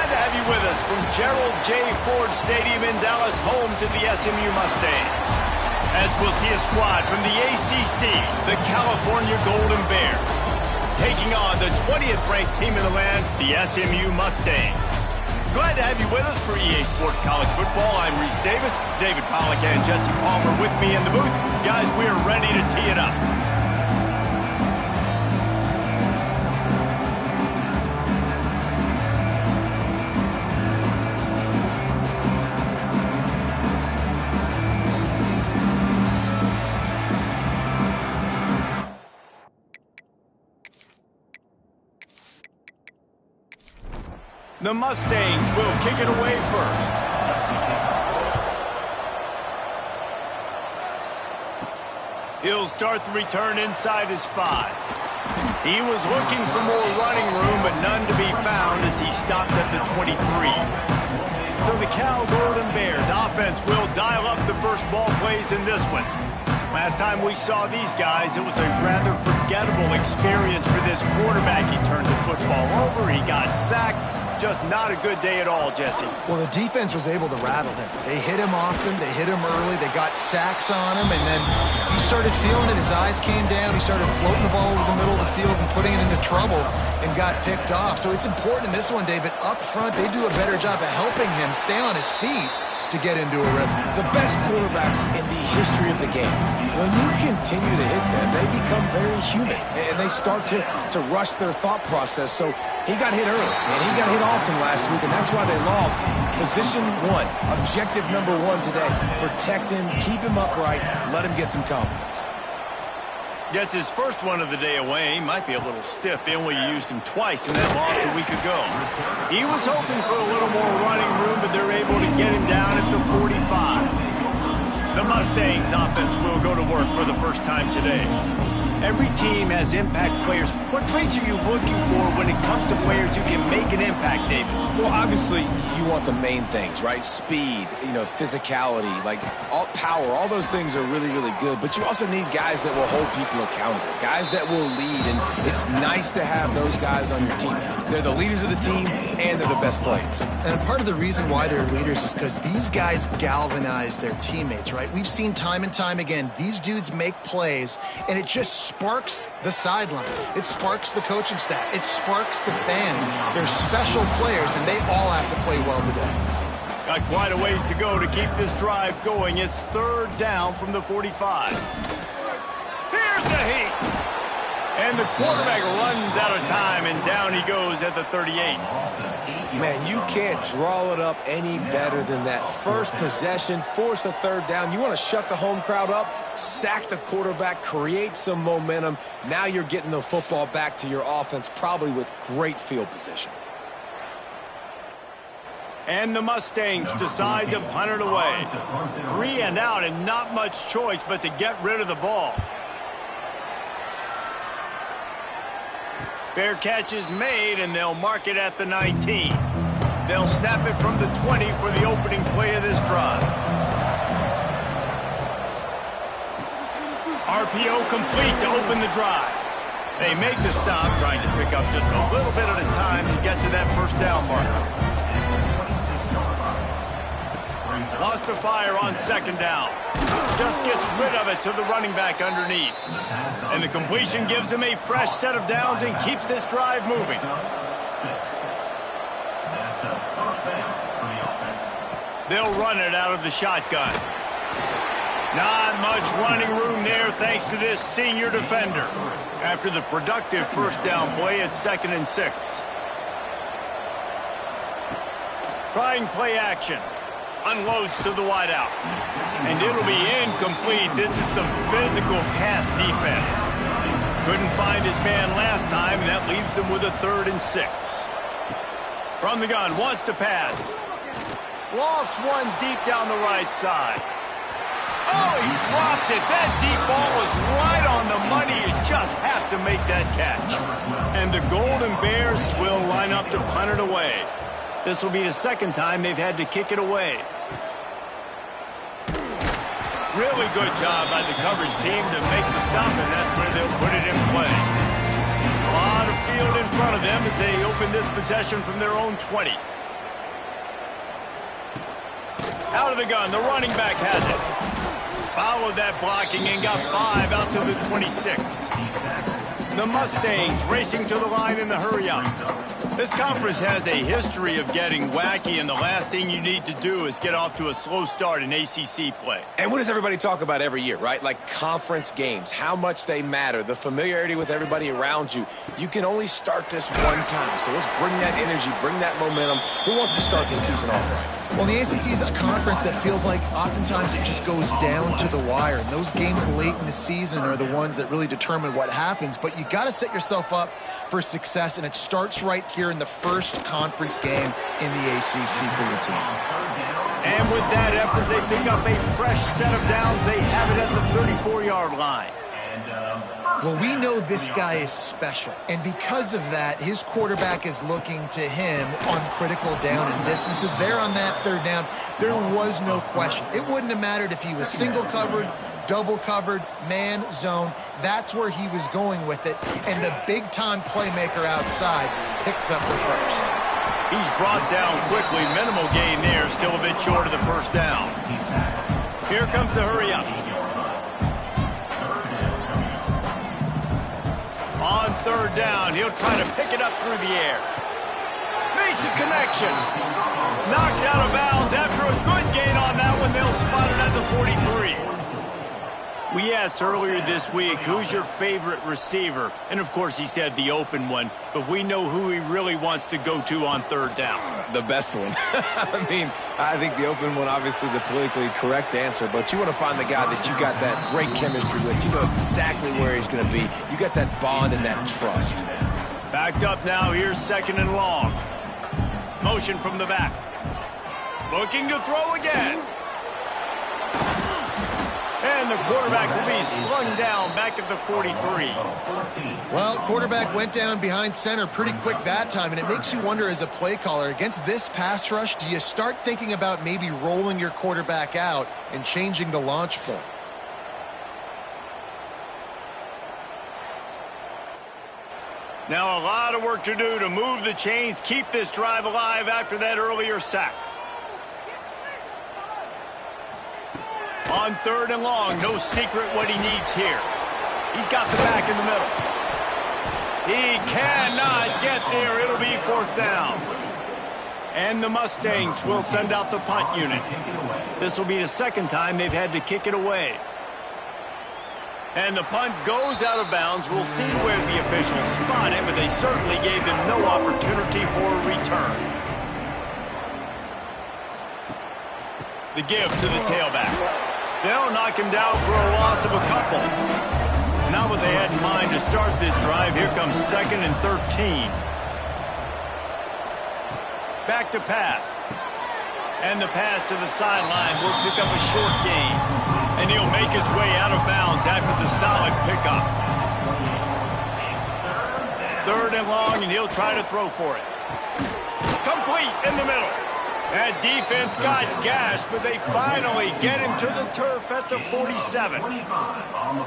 Glad to have you with us from Gerald J. Ford Stadium in Dallas, home to the SMU Mustangs. As we'll see a squad from the ACC, the California Golden Bears, taking on the 20th ranked team in the land, the SMU Mustangs. Glad to have you with us for EA Sports College Football. I'm Reese Davis, David Pollack and Jesse Palmer with me in the booth. Guys, we are ready to tee it up. The Mustangs will kick it away first. He'll start the return inside his 5. He was looking for more running room, but none to be found as he stopped at the 23. So the Cal Golden Bears offense will dial up the first ball plays in this one. Last time we saw these guys, it was a rather forgettable experience for this quarterback. He turned the football over, he got sacked. Just not a good day at all, Jesse. Well, the defense was able to rattle him. They hit him often, they hit him early, they got sacks on him, and then he started feeling it. His eyes came down, he started floating the ball over the middle of the field and putting it into trouble and got picked off. So it's important in this one, David, up front, they do a better job of helping him stay on his feet to get into a rhythm. The best quarterbacks in the history of the game, when you continue to hit them, they become very human, and they start to rush their thought process. So he got hit early, and he got hit often last week, and that's why they lost. Position 1, objective number 1 today. Protect him, keep him upright, let him get some confidence. Gets his first one of the day away. He might be a little stiff. They only used him twice in that loss a week ago. He was hoping for a little more running room, but they're able to get him down at the 45. The Mustangs offense will go to work for the first time today. Every team has impact players. What traits are you looking for when it comes to players who can make an impact, David? Well, obviously, you want the main things, right? Speed, physicality, power. All those things are really, really good. But you also need guys that will hold people accountable, guys that will lead. And it's nice to have those guys on your team. They're the leaders of the team, and they're the best players. And part of the reason why they're leaders is because these guys galvanize their teammates, right? We've seen time and time again, these dudes make plays, and it just sparks the sideline. It sparks the coaching staff. It sparks the fans. They're special players, and they all have to play well today. Got quite a ways to go to keep this drive going. It's third down from the 45. Here's the heat. And the quarterback runs out of time, and down he goes at the 38. Man, you can't draw it up any better than that. First possession, force a third down. You want to shut the home crowd up, sack the quarterback, create some momentum. Now you're getting the football back to your offense, probably with great field position. And the Mustangs decide to punt it away. 3 and out, and not much choice but to get rid of the ball. Fair catch is made, and they'll mark it at the 19. They'll snap it from the 20 for the opening play of this drive. RPO complete to open the drive. They make the stop, trying to pick up just a little bit at a time to get to that first down marker. Lost the fire on second down. Just gets rid of it to the running back underneath. And the completion gives him a fresh set of downs and keeps this drive moving. They'll run it out of the shotgun. Not much running room there thanks to this senior defender. After the productive first down play, it's 2nd and 6. Trying play action. Unloads to the wideout. And it'll be incomplete. This is some physical pass defense. Couldn't find his man last time, and that leaves him with a 3rd and 6. From the gun, wants to pass. Lost one deep down the right side. Oh, he dropped it. That deep ball was right on the money. You just have to make that catch. And the Golden Bears will line up to punt it away. This will be the second time they've had to kick it away. Really good job by the coverage team to make the stop, and that's where they'll put it in play. A lot of field in front of them as they open this possession from their own 20. Out of the gun, the running back has it. Followed that blocking and got 5 out to the 26. The Mustangs racing to the line in the hurry-up. This conference has a history of getting wacky, and the last thing you need to do is get off to a slow start in ACC play. And what does everybody talk about every year, right? Like conference games, how much they matter, the familiarity with everybody around you. You can only start this one time, so let's bring that energy, bring that momentum. Who wants to start the season off right? Well, the ACC is a conference that feels like oftentimes it just goes down to the wire. And those games late in the season are the ones that really determine what happens. But you got to set yourself up for success, and it starts right here in the first conference game in the ACC for your team. And with that effort, they pick up a fresh set of downs. They have it at the 34-yard line. Well, we know this guy is special, and because of that, his quarterback is looking to him on critical down and distances. There on that third down, there was no question. It wouldn't have mattered if he was single covered, double covered, man, zone. That's where he was going with it, and the big-time playmaker outside picks up the first. He's brought down quickly. Minimal gain there, still a bit short of the first down. Here comes the hurry-up. On third down, he'll try to pick it up through the air. Makes a connection. Knocked out of bounds after a good gain on that one. They'll spot it at the 43. We asked earlier this week, who's your favorite receiver? And, of course, he said the open one. But we know who he really wants to go to on third down. The best one. I mean, I think the open one, obviously the politically correct answer. But you want to find the guy that you got that great chemistry with. You know exactly where he's going to be. You got that bond and that trust. Backed up now. Here's second and long. Motion from the back. Looking to throw again. And the quarterback will be slung down back at the 43. Well, quarterback went down behind center pretty quick that time, and it makes you wonder as a play caller, against this pass rush, do you start thinking about maybe rolling your quarterback out and changing the launch point? Now a lot of work to do to move the chains, keep this drive alive after that earlier sack. On third and long, no secret what he needs here. He's got the back in the middle. He cannot get there. It'll be fourth down. And the Mustangs will send out the punt unit. This will be the second time they've had to kick it away. And the punt goes out of bounds. We'll see where the officials spot it, but they certainly gave them no opportunity for a return. The give to the tailback. They'll knock him down for a loss of a couple. Not what they had in mind to start this drive. Here comes second and 13. Back to pass. And the pass to the sideline will pick up a short gain. And he'll make his way out of bounds after the solid pickup. Third and long, and he'll try to throw for it. Complete in the middle. That defense got gashed, but they finally get him to the turf at the 47.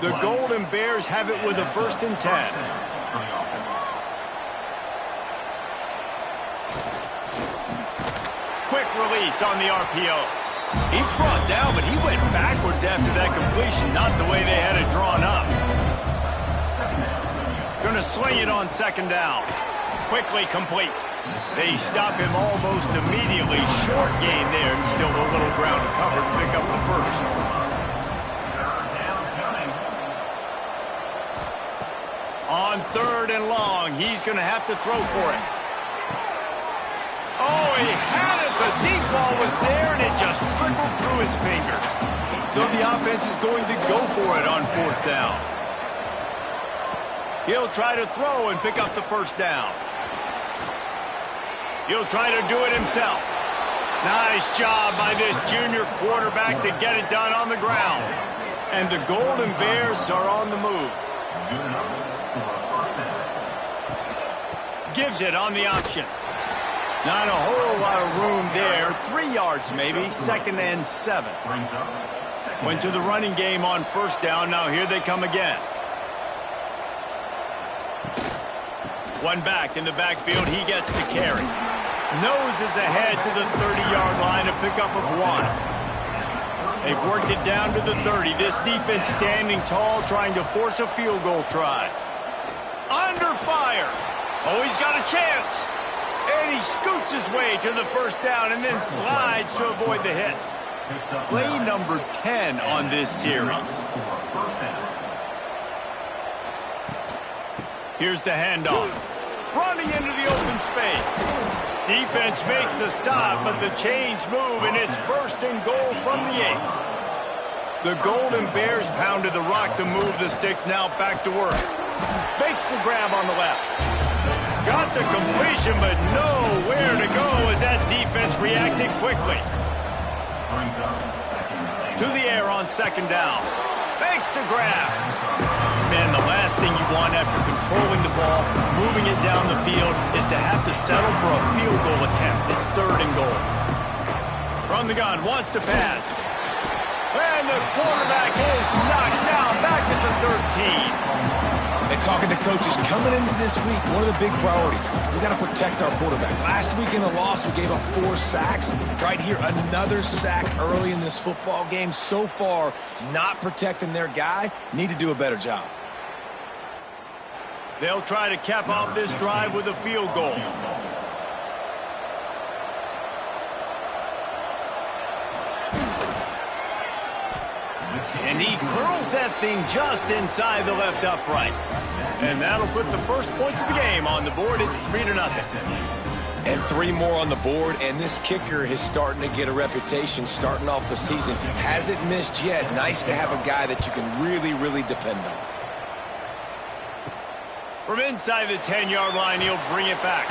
The Golden Bears have it with a 1st and 10. Quick release on the RPO. He's brought down, but he went backwards after that completion, not the way they had it drawn up. Going to sling it on second down. Quickly complete. They stop him almost immediately. Short gain there, and still a little ground to cover to pick up the first. On third and long, he's going to have to throw for it. Oh, he had it. The deep ball was there, and it just trickled through his fingers. So the offense is going to go for it on fourth down. He'll try to throw and pick up the first down. He'll try to do it himself. Nice job by this junior quarterback to get it done on the ground. And the Golden Bears are on the move. Gives it on the option. Not a whole lot of room there. 3 yards maybe. 2nd and 7. Went to the running game on first down. Now here they come again. One back in the backfield. He gets the carry. Noses ahead to the 30-yard line, a pickup of 1. They've worked it down to the 30. This defense standing tall, trying to force a field goal try. Under fire. Oh, he's got a chance. And he scoots his way to the first down and then slides to avoid the hit. Play number 10 on this series. Here's the handoff. Running into the open space. Defense makes a stop, but the chains move, and it's 1st and goal from the 8. The Golden Bears pounded the rock to move the sticks, now back to work. Makes the grab on the left. Got the completion, but nowhere to go as that defense reacted quickly. To the air on 2nd down. Makes the grab. Man, the last thing you want after controlling the ball, moving it down the field, is to have to settle for a field goal attempt. It's 3rd and goal. From the gun, wants to pass. And the quarterback is knocked down back at the 13. And talking to coaches coming into this week, one of the big priorities, we got to protect our quarterback. Last week in a loss, we gave up 4 sacks. Right here, another sack early in this football game. So far, not protecting their guy. Need to do a better job. They'll try to cap off this drive with a field goal. And he curls that thing just inside the left upright. And that'll put the first points of the game on the board. It's 3-0. And 3 more on the board, and this kicker is starting to get a reputation starting off the season. Hasn't missed yet. Nice to have a guy that you can really, really depend on. From inside the 10-yard line, he'll bring it back.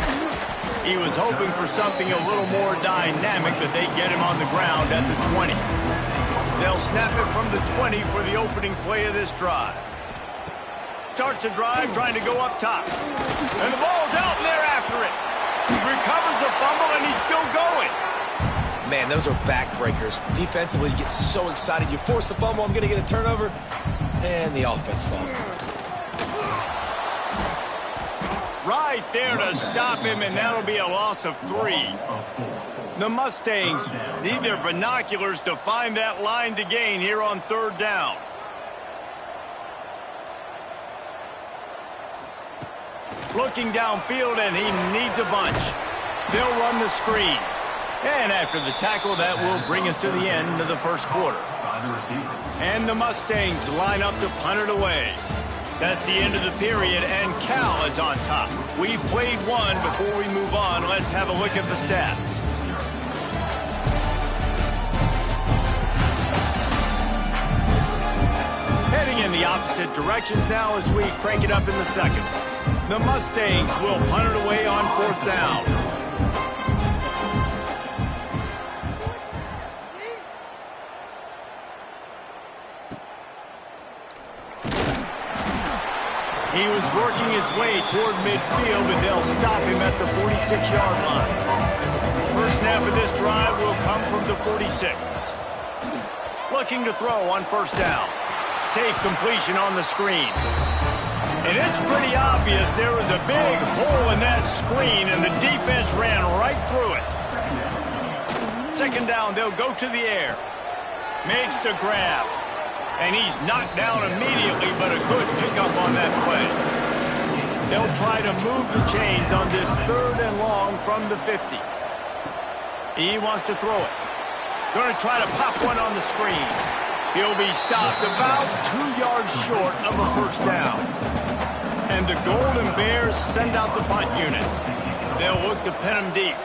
He was hoping for something a little more dynamic, but they get him on the ground at the 20. They'll snap it from the 20 for the opening play of this drive. Starts a drive trying to go up top. And the ball's out, and they're after it. Recovers the fumble, and he's still going. Man, those are backbreakers. Defensively, you get so excited. You force the fumble, I'm going to get a turnover, and the offense falls down. Right there to stop him, and that'll be a loss of 3. The Mustangs need their binoculars to find that line to gain here on 3rd down. Looking downfield, and he needs a bunch. They'll run the screen. And after the tackle, that will bring us to the end of the first quarter. And the Mustangs line up to punt it away. That's the end of the period, and Cal is on top. We've played 1. Before we move on, let's have a look at the stats. Heading in the opposite directions now as we crank it up in the second. The Mustangs will punt it away on 4th down. He was working his way toward midfield, but they'll stop him at the 46-yard line. First snap of this drive will come from the 46. Looking to throw on 1st down. Safe completion on the screen. And it's pretty obvious there was a big hole in that screen, and the defense ran right through it. 2nd down, they'll go to the air. Makes the grab. And he's knocked down immediately, but a good pickup on that play. They'll try to move the chains on this 3rd and long from the 50. He wants to throw it. Going to try to pop one on the screen. He'll be stopped about 2 yards short of a 1st down. And the Golden Bears send out the punt unit. They'll look to pin him deep.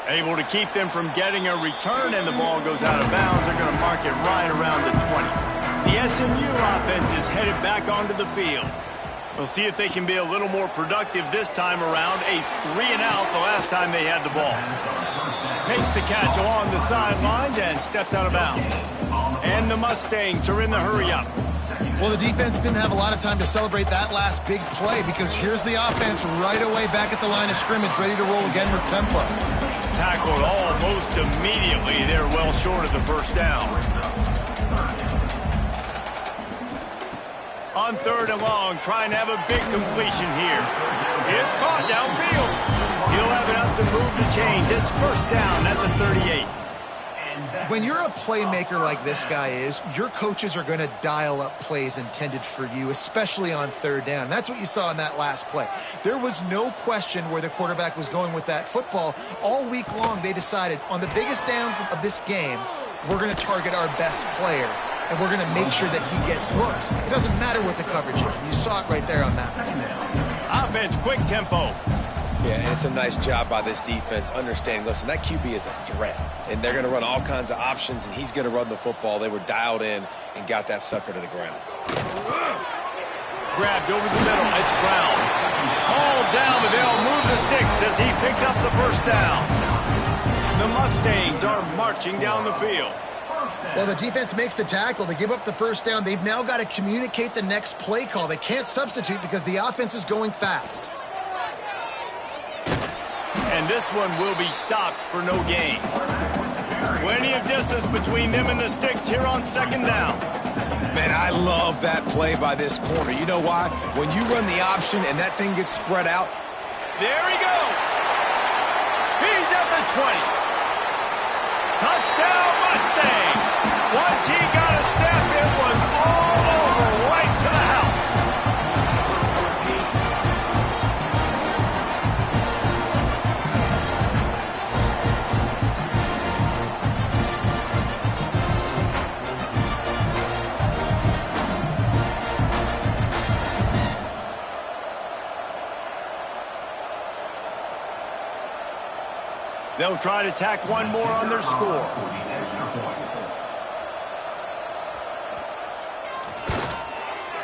Able to keep them from getting a return, and the ball goes out of bounds. They're going to mark it right around the 20. The SMU offense is headed back onto the field. We'll see if they can be a little more productive this time around. A 3-and-out the last time they had the ball. Makes the catch along the sidelines and steps out of bounds. And the Mustangs are in the hurry-up. Well, the defense didn't have a lot of time to celebrate that last big play, because here's the offense right away back at the line of scrimmage, ready to roll again with tempo. Tackled almost immediately. They're well short of the 1st down. On 3rd and long, trying to have a big completion here. It's caught downfield. He'll have enough to move the chains. It's 1st down at the 38. When you're a playmaker like this guy is, your coaches are going to dial up plays intended for you, especially on third down. That's what you saw in that last play. There was no question where the quarterback was going with that football. All week long, they decided on the biggest downs of this game, we're going to target our best player, and we're going to make sure that he gets looks. It doesn't matter what the coverage is. You saw it right there on that. Offense, quick tempo. Yeah, and it's a nice job by this defense understanding, listen, that QB is a threat, and they're going to run all kinds of options, and he's going to run the football. They were dialed in and got that sucker to the ground. Grabbed over the middle. It's Brown. All down, but they'll move the sticks as he picks up the first down. The Mustangs are marching down the field. Well, the defense makes the tackle. They give up the first down. They've now got to communicate the next play call. They can't substitute because the offense is going fast. And this one will be stopped for no gain. Plenty of distance between them and the sticks here on second down. Man, I love that play by this corner. You know why? When you run the option and that thing gets spread out. There he goes. He's at the 20. Touchdown Mustangs. Once he got a step, it was all over right to the house. They'll try to tack one more on their score.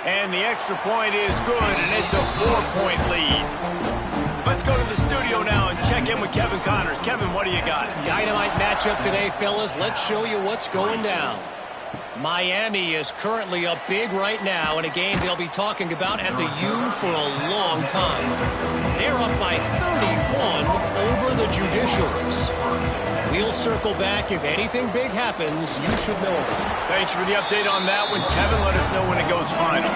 And the extra point is good, and it's a 4-point lead. Let's go to the studio now and check in with Kevin Connors. Kevin, what do you got? Dynamite matchup today, fellas. Let's show you what's going down. Miami is currently up big right now in a game they'll be talking about at the U for a long time. They're up by 31 over the Judicials. We'll circle back. If anything big happens, you should know about it. Thanks for the update on that one, Kevin. Let us know when it goes final.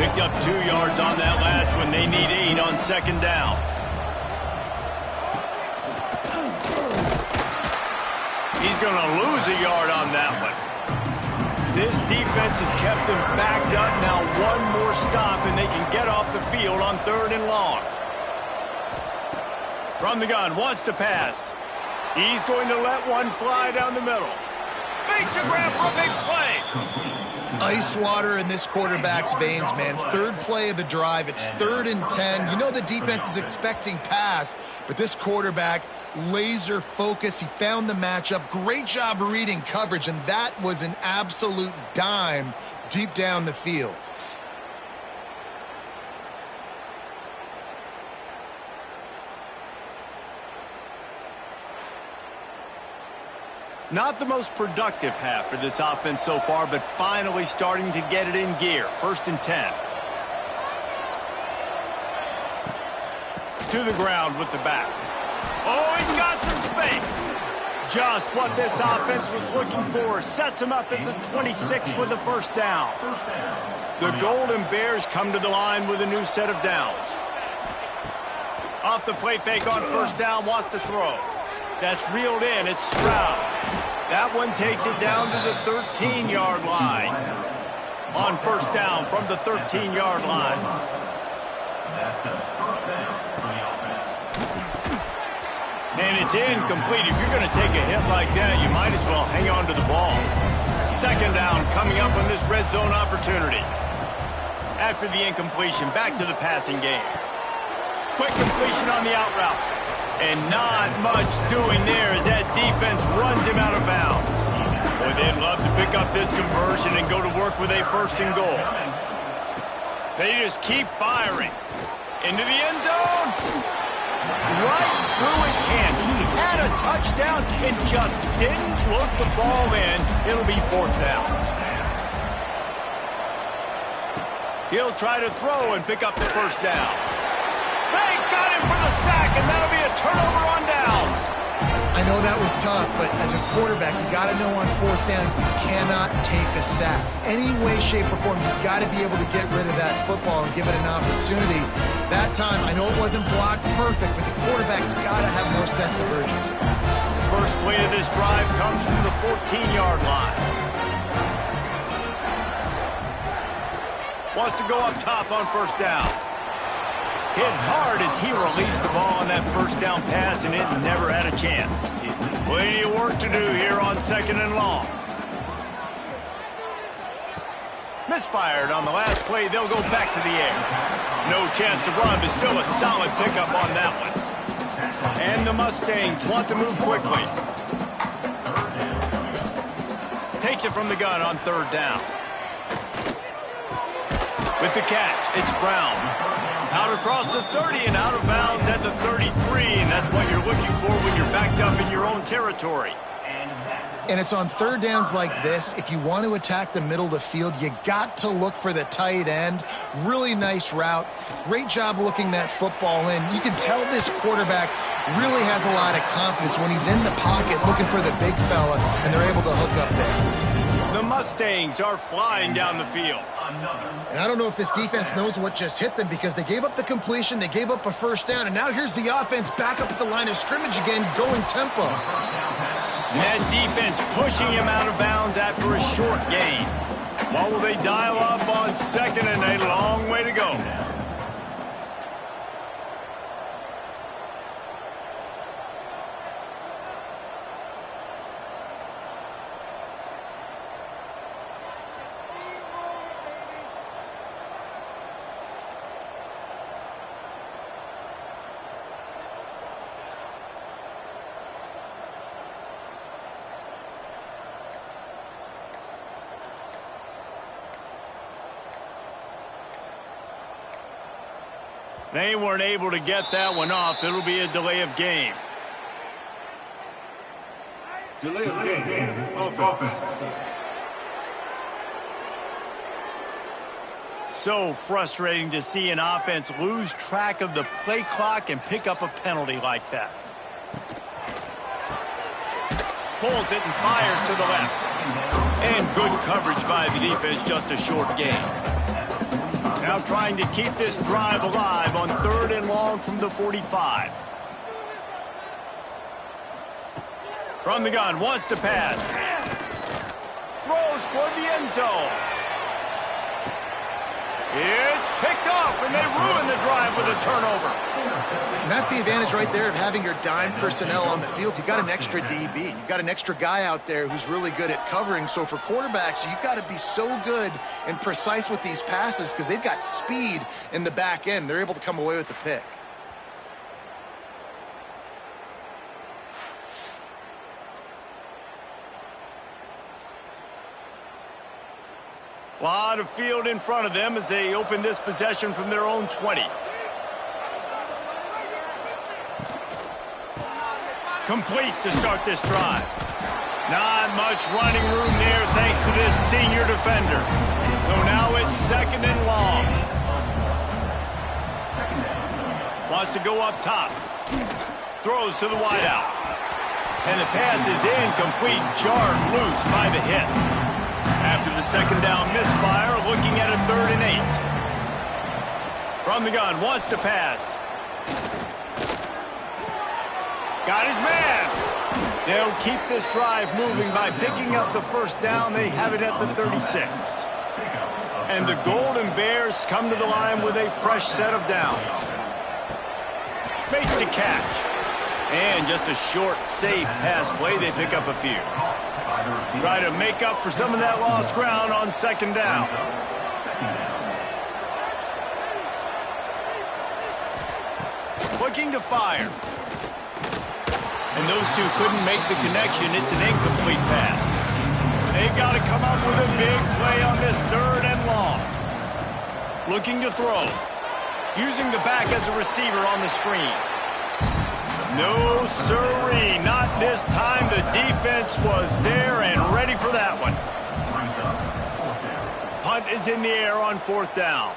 Picked up 2 yards on that last one. They need 8 on second down. He's going to lose a yard on that one. This defense has kept them backed up. Now one more stop, and they can get off the field on 3rd and long. From the gun, wants to pass. He's going to let one fly down the middle. Makes a grab for a big play. Ice water in this quarterback's veins, man. 3rd play of the drive. It's 3rd and 10. You know the defense is expecting pass, but this quarterback, laser focus. He found the matchup. Great job reading coverage, and that was an absolute dime deep down the field. Not the most productive half for this offense so far, but finally starting to get it in gear. 1st and 10. To the ground with the back. Oh, he's got some space. Just what this offense was looking for. Sets him up at the 26 with a first down. The Golden Bears come to the line with a new set of downs. Off the play fake on first down, wants to throw. That's reeled in. It's Stroud. That one takes it down to the 13-yard line. On first down from the 13-yard line. And it's incomplete. If you're going to take a hit like that, you might as well hang on to the ball. Second down coming up on this red zone opportunity. After the incompletion, back to the passing game. Quick completion on the out route. And not much doing there as that defense runs him out of bounds. Boy, they'd love to pick up this conversion and go to work with a 1st and goal. They just keep firing. Into the end zone. Right through his hands. He had a touchdown and just didn't look the ball in. It'll be 4th down. He'll try to throw and pick up the first down. They got him for the sack, and that'll be a turnover on downs. I know that was tough, but as a quarterback, you got to know on 4th down, you cannot take a sack. Any way, shape, or form, you've got to be able to get rid of that football and give it an opportunity. That time, I know it wasn't blocked perfect, but the quarterback's got to have more sense of urgency. First play of this drive comes from the 14-yard line. Wants to go up top on first down. Hit hard as he released the ball on that first down pass, and it never had a chance. Plenty of work to do here on 2nd and long. Misfired on the last play. They'll go back to the air. No chance to run, but still a solid pickup on that one. And the Mustangs want to move quickly. Takes it from the gun on 3rd down. With the catch, it's Brown. Out across the 30 and out of bounds at the 33, and that's what you're looking for when you're backed up in your own territory. And it's on 3rd downs like this. If you want to attack the middle of the field, you got to look for the tight end. Really nice route. Great job looking that football in. You can tell this quarterback really has a lot of confidence when he's in the pocket looking for the big fella, and they're able to hook up there. The Mustangs are flying down the field. And I don't know if this defense knows what just hit them, because they gave up the completion, they gave up a first down, and now here's the offense back up at the line of scrimmage again, going tempo. That defense pushing him out of bounds after a short gain. What will they dial up on 2nd and a long way to go? They weren't able to get that one off. It'll be a delay of game. Delay of game. Offense. So frustrating to see an offense lose track of the play clock and pick up a penalty like that. Pulls it and fires to the left. And good coverage by the defense, just a short gain. Now trying to keep this drive alive on 3rd and long from the 45. From the gun, wants to pass. Throws toward the end zone. It's picked off, and they ruin the drive with a turnover. And that's the advantage right there of having your dime personnel on the field. You've got an extra DB. You've got an extra guy out there who's really good at covering. So for quarterbacks, you've got to be so good and precise with these passes because they've got speed in the back end. They're able to come away with the pick. A lot of field in front of them as they open this possession from their own 20. Complete to start this drive. Not much running room there thanks to this senior defender. So now it's 2nd and long. Wants to go up top. Throws to the wideout. And the pass is incomplete, jarred loose by the hit. After the 2nd down misfire, looking at a 3rd and 8. From the gun, wants to pass. Got his man. They'll keep this drive moving by picking up the first down. They have it at the 36. And the Golden Bears come to the line with a fresh set of downs. Makes the catch. And just a short, safe pass play. They pick up a few. Try to make up for some of that lost ground on 2nd down. Looking to fire. And those two couldn't make the connection. It's an incomplete pass. They've got to come up with a big play on this 3rd and long. Looking to throw. Using the back as a receiver on the screen. No, sirree, not this time. The defense was there and ready for that one. Punt is in the air on 4th down.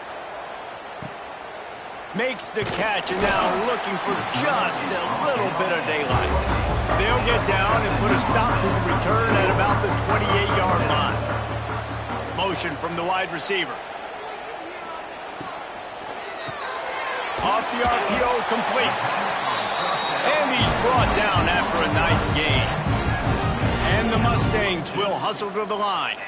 Makes the catch and now looking for just a little bit of daylight. They'll get down and put a stop to the return at about the 28-yard line. Motion from the wide receiver. Off the RPO, complete. And he's brought down after a nice gain. And the Mustangs will hustle to the line.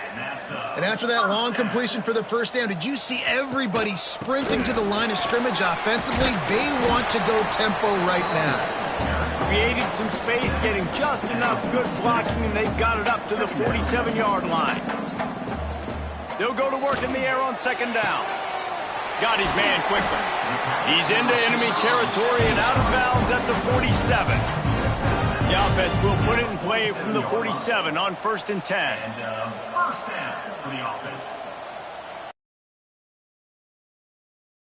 And after that long completion for the first down, did you see everybody sprinting to the line of scrimmage offensively? They want to go tempo right now. Creating some space, getting just enough good blocking, and they've got it up to the 47-yard line. They'll go to work in the air on second down. Got his man quickly. He's into enemy territory and out of bounds at the 47. The offense will put it in play from the 47 on 1st and 10. First down for the offense.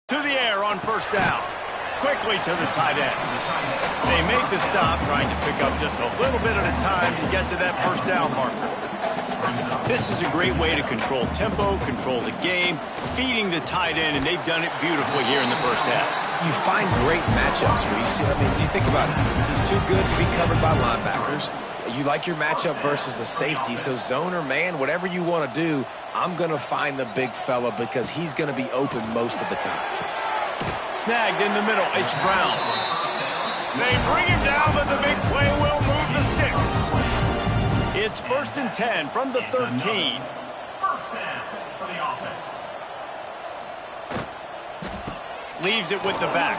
To the air on 1st down. Quickly to the tight end. They make the stop, trying to pick up just a little bit at a time to get to that 1st down marker. This is a great way to control tempo, control the game, feeding the tight end, and they've done it beautifully here in the first half. You find great matchups, Reese. I mean, you think about it. He's too good to be covered by linebackers. You like your matchup versus a safety, so zone or man, whatever you want to do, I'm going to find the big fella because he's going to be open most of the time. Snagged in the middle, it's Brown. They bring him down, but the big play will move the sticks. It's 1st and 10 from the 13. First down for the offense. Leaves it with the back.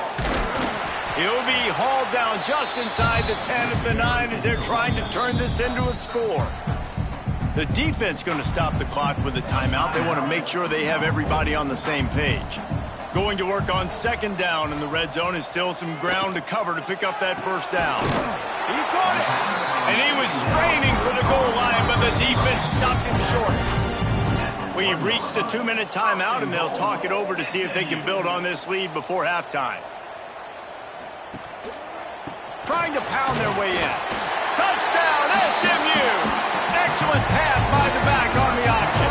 He'll be hauled down just inside the 10 at the 9 as they're trying to turn this into a score. The defense going to stop the clock with a timeout. They want to make sure they have everybody on the same page. Going to work on second down in the red zone, and still some ground to cover to pick up that 1st down. He caught it, and he was straining for the goal line, but the defense stopped him short. We've reached the 2-minute timeout, and they'll talk it over to see if they can build on this lead before halftime. Trying to pound their way in. Touchdown, SMU! Excellent pass by the back on the option.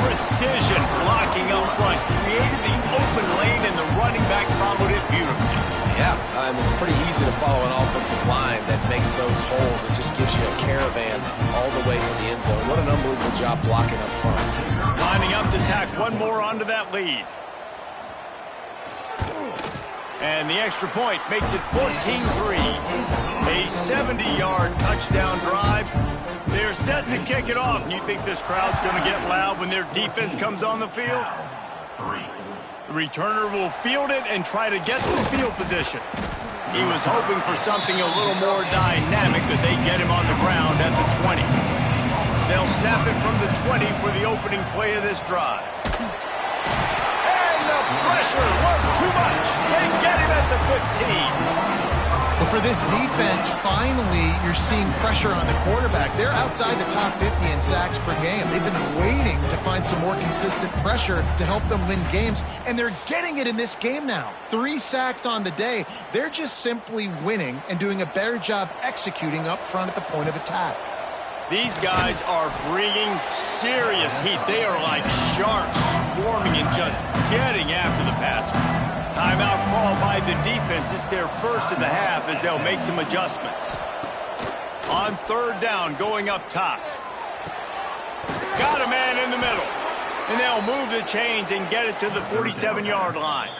Precision blocking up front, created the open lane, and the running back followed it beautifully. Yeah, it's pretty easy to follow an offensive line that makes those holes and just gives you a caravan all the way to the end zone. What an unbelievable job blocking up front. Lining up to tack one more onto that lead. And the extra point makes it 14-3. A 70-yard touchdown drive. They're set to kick it off, and you think this crowd's going to get loud when their defense comes on the field? The returner will field it and try to get some field position. He was hoping for something a little more dynamic, but they get him on the ground at the 20. They'll snap it from the 20 for the opening play of this drive. And the pressure was too much. They get him at the 15. But for this defense, finally, you're seeing pressure on the quarterback. They're outside the top 50 in sacks per game. They've been waiting to find some more consistent pressure to help them win games, and they're getting it in this game now. 3 sacks on the day. They're just simply winning and doing a better job executing up front at the point of attack. These guys are bringing serious heat. They are like sharks swarming and just getting after the passer. Timeout call by the defense. It's their first of the half as they'll make some adjustments. On 3rd down, going up top. Got a man in the middle. And they'll move the chains and get it to the 47-yard line.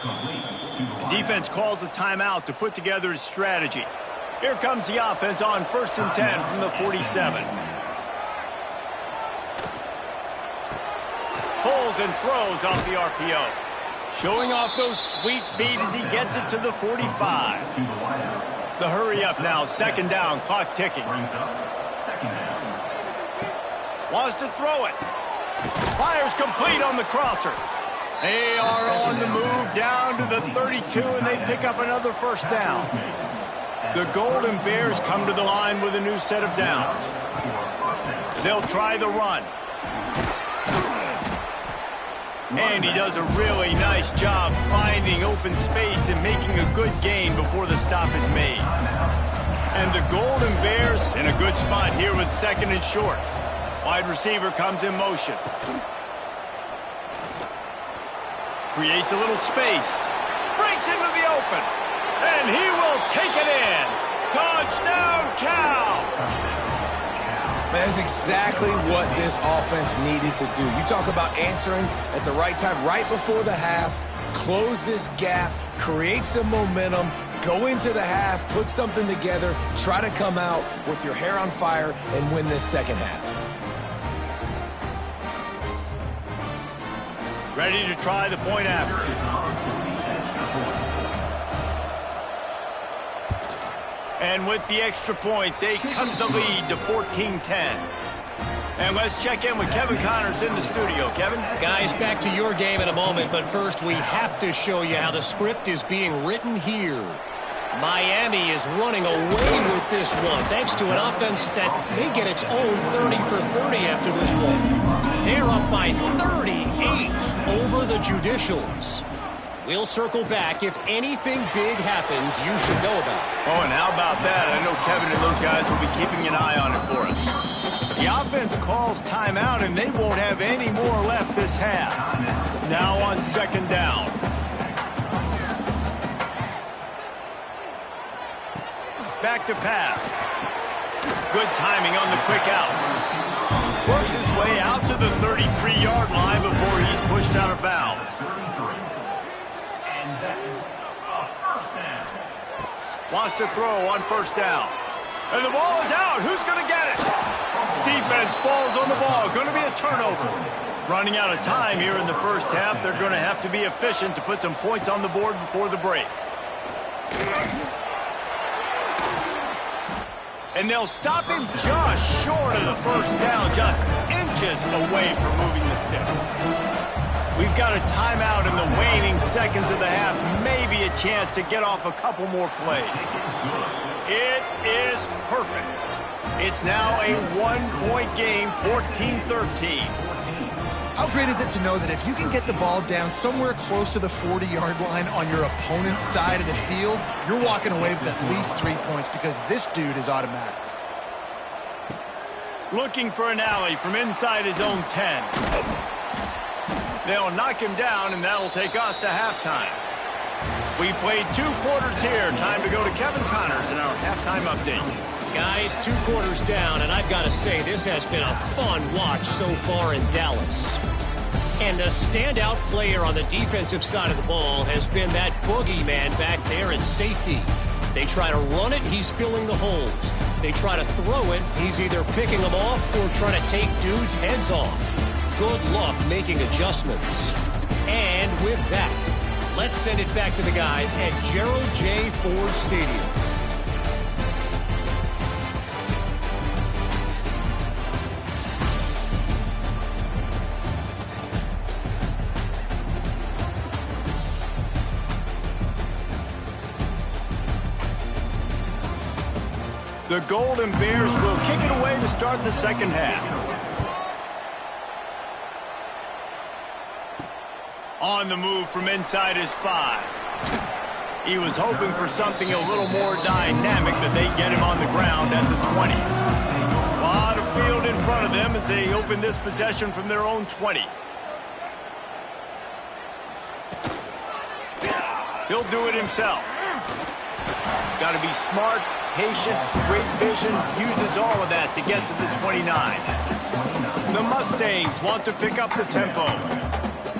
The defense calls a timeout to put together a strategy. Here comes the offense on 1st and 10 from the 47. Pulls and throws off the RPO. Showing off those sweet feet as he gets it to the 45. The hurry up now, 2nd down, clock ticking. Wants to throw it. Fires complete on the crosser. They are on the move down to the 32, and they pick up another 1st down. The Golden Bears come to the line with a new set of downs. They'll try the run. And he does a really nice job finding open space and making a good gain before the stop is made. And the Golden Bears in a good spot here with 2nd and short. Wide receiver comes in motion. Creates a little space. Breaks into the open. And he will take it in. Touchdown, Cal! That's exactly what this offense needed to do. You talk about answering at the right time, right before the half, close this gap, create some momentum, Go into the half, put something together, try to come out with your hair on fire and win this second half. Ready to try the point after. And with the extra point, they cut the lead to 14-10. And let's check in with Kevin Connors in the studio. Kevin? Guys, back to your game in a moment, but first we have to show you how the script is being written here. Miami is running away with this one, thanks to an offense that may get its own 30 for 30 after this one. They're up by 38 over the Judicials. We'll circle back. If anything big happens, you should know about it. Oh, and how about that? I know Kevin and those guys will be keeping an eye on it for us. The offense calls timeout, and they won't have any more left this half. Now on second down. Back to pass. Good timing on the quick out. Works his way out to the 33-yard line before he's pushed out of bounds. And that is a first down. Wants to throw on first down. And the ball is out. Who's going to get it? Defense falls on the ball. Going to be a turnover. Running out of time here in the first half. They're going to have to be efficient to put some points on the board before the break. And they'll stop him just short of the first down, just inches away from moving the sticks. We've got a timeout in the waning seconds of the half. Maybe a chance to get off a couple more plays. It is perfect. It's now a one-point game, 14-13. How great is it to know that if you can get the ball down somewhere close to the 40-yard line on your opponent's side of the field, you're walking away with at least 3 points because this dude is automatic. Looking for an alley from inside his own 10. They'll knock him down, and that'll take us to halftime. We played 2 quarters here. Time to go to Kevin Connors in our halftime update. Guys, 2 quarters down, and I've got to say this has been a fun watch so far in Dallas. And the standout player on the defensive side of the ball has been that boogeyman back there in safety. They try to run it, he's filling the holes. They try to throw it, he's either picking them off or trying to take dudes' heads off. Good luck making adjustments. And with that, let's send it back to the guys at Gerald J. Ford Stadium. The Golden Bears will kick it away to start the second half. On the move from inside his 5. He was hoping for something a little more dynamic, but they get him on the ground at the 20. A lot of field in front of them as they open this possession from their own 20. He'll do it himself. Got to be smart, patient, great vision, uses all of that to get to the 29. The Mustangs want to pick up the tempo.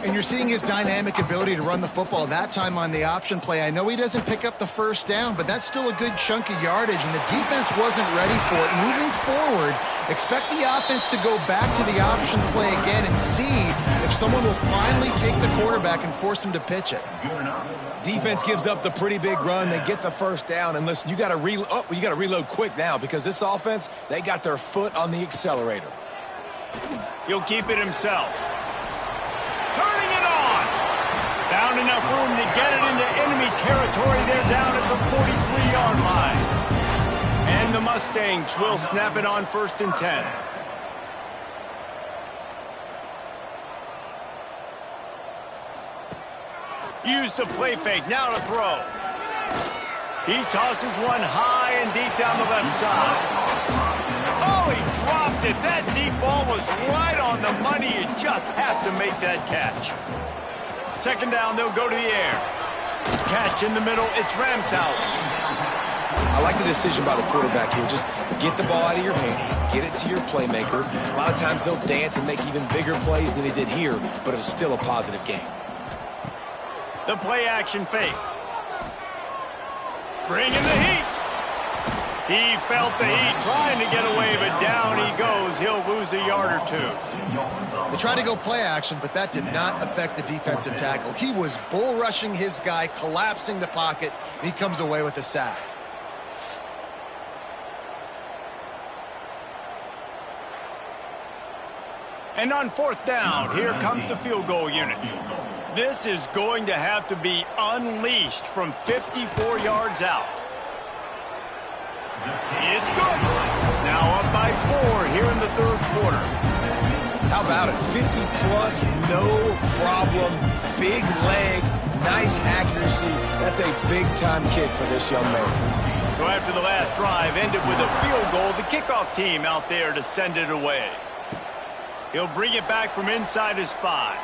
And you're seeing his dynamic ability to run the football. That time on the option play, I know he doesn't pick up the first down, but that's still a good chunk of yardage, and the defense wasn't ready for it. Moving forward, expect the offense to go back to the option play again and see if someone will finally take the quarterback and force him to pitch it. Defense gives up the pretty big run. They get the first down, and listen, you got to reload quick now because this offense, they got their foot on the accelerator. He'll keep it himself. Turning it on. Found enough room to get it into enemy territory. They're down at the 43-yard line. And the Mustangs will snap it on 1st and 10. Use the play fake, now to throw. He tosses one high and deep down the left side. Oh, he dropped it. That deep ball was right on the money. He just has to make that catch. Second down, they'll go to the air. Catch in the middle, it's Ramsauer. I like the decision by the quarterback here. Just get the ball out of your hands, get it to your playmaker. A lot of times he'll dance and make even bigger plays than he did here, but it was still a positive game. The play action fake. Bringing the heat. He felt the heat trying to get away, but down he goes. He'll lose a yard or two. They tried to go play action, but that did not affect the defensive tackle. He was bull rushing his guy, collapsing the pocket, and he comes away with a sack. And on fourth down, here comes the field goal unit. This is going to have to be unleashed from 54 yards out. It's good. Now up by 4 here in the third quarter. How about it? 50-plus, no problem. Big leg, nice accuracy. That's a big-time kick for this young man. So after the last drive ended with a field goal, the kickoff team out there to send it away. He'll bring it back from inside his 5.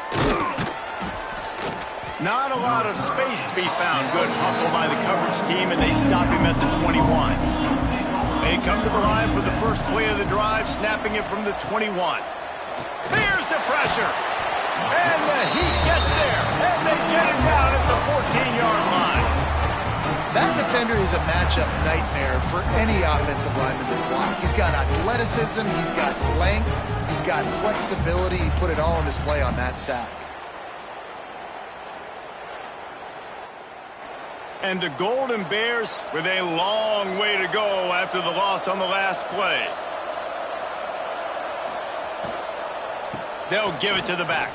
Not a lot of space to be found. Good hustle by the coverage team, and they stop him at the 21. They come to the line for the first play of the drive, snapping it from the 21. Here's the pressure. And the heat gets there. And they get it down at the 14-yard line. That defender is a matchup nightmare for any offensive lineman to block. He's got athleticism, he's got length, he's got flexibility. He put it all on display on that sack. And the Golden Bears with a long way to go after the loss on the last play. They'll give it to the back.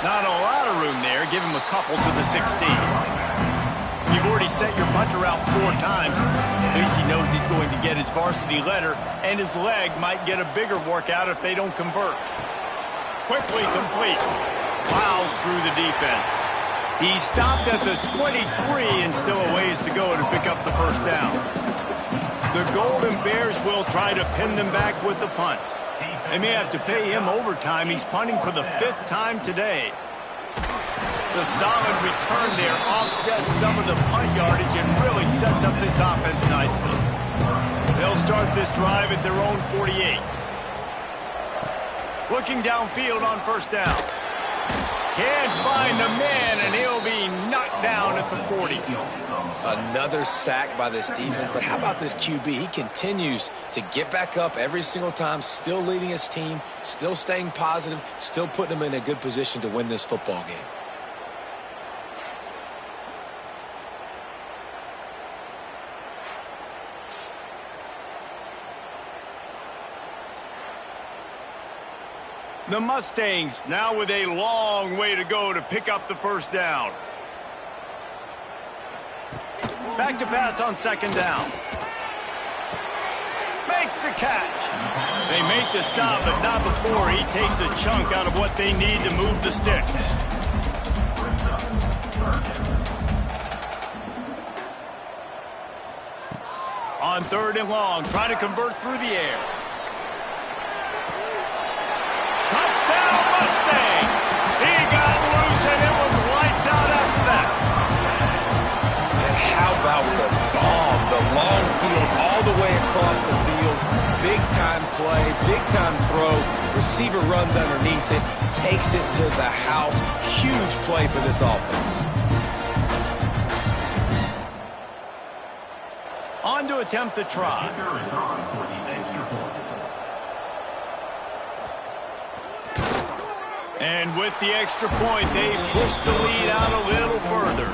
Not a lot of room there. Give him a couple to the 16. You've already sent your punter out 4 times. At least he knows he's going to get his varsity letter, and his leg might get a bigger workout if they don't convert. Quickly complete. Plows through the defense. He stopped at the 23 and still a ways to go to pick up the first down. The Golden Bears will try to pin them back with the punt. They may have to pay him overtime. He's punting for the 5th time today. The solid return there offsets some of the punt yardage and really sets up this offense nicely. They'll start this drive at their own 48. Looking downfield on first down. Can't find the man, and he'll be knocked down at the 40. Another sack by this defense, but how about this QB? He continues to get back up every single time, still leading his team, still staying positive, still putting them in a good position to win this football game. The Mustangs now with a long way to go to pick up the first down. Back to pass on second down. Makes the catch. They make the stop, but not before he takes a chunk out of what they need to move the sticks. On third and long, trying to convert through the air. Touchdown Mustangs! He got loose and it was lights out after that. And how about the bomb? The long field all the way across the field. Big time play, big time throw. Receiver runs underneath it, takes it to the house. Huge play for this offense. On to attempt the try. And with the extra point, they push the lead out a little further.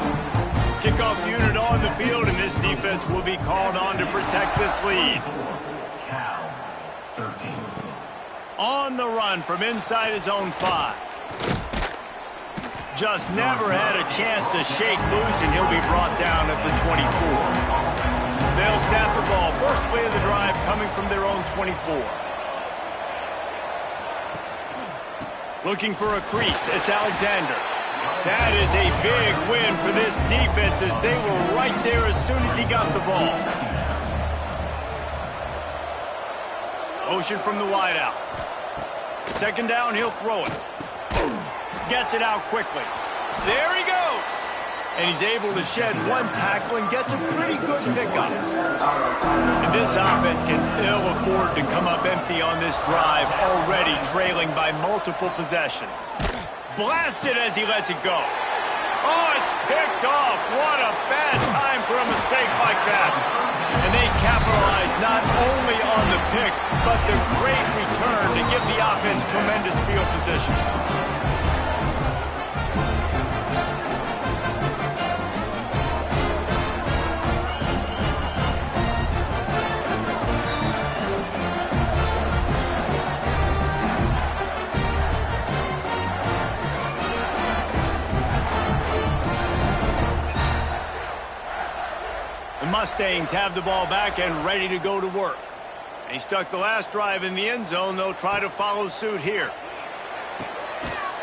Kickoff unit on the field, and this defense will be called on to protect this lead. On the run from inside his own 5. Just never had a chance to shake loose, and he'll be brought down at the 24. They'll snap the ball. First play of the drive coming from their own 24. Looking for a crease. It's Alexander. That is a big win for this defense as they were right there as soon as he got the ball. Motion from the wideout. Second down, he'll throw it. Gets it out quickly. There he goes. And he's able to shed one tackle and gets a pretty good pickup. And this offense can ill afford to come up empty on this drive, already trailing by multiple possessions. Blasted as he lets it go. Oh, it's picked off. What a bad time break like that. And they capitalize not only on the pick, but the great return to give the offense tremendous field position. The Mustangs have the ball back and ready to go to work. They stuck the last drive in the end zone. They'll try to follow suit here.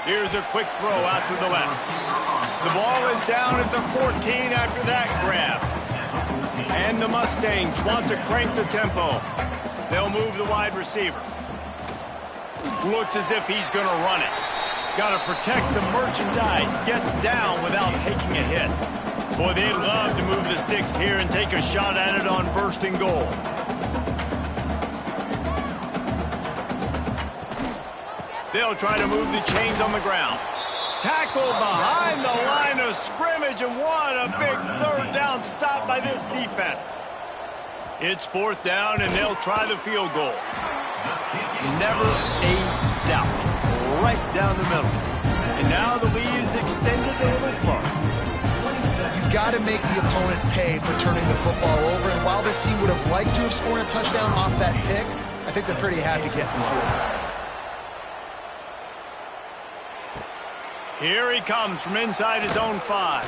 Here's a quick throw out to the left. The ball is down at the 14 after that grab. And the Mustangs want to crank the tempo. They'll move the wide receiver. Looks as if he's going to run it. Got to protect the merchandise. Gets down without taking a hit. Boy, they'd love to move the sticks here and take a shot at it on 1st and goal. They'll try to move the chains on the ground. Tackled behind the line of scrimmage, and what a big 3rd down stop by this defense. It's 4th down, and they'll try the field goal. Never a doubt. Right down the middle. And now the lead is extended a little further. You've got to make the opponent pay for turning the football over, and while this team would have liked to have scored a touchdown off that pick, I think they're pretty happy getting the field. Here he comes from inside his own 5.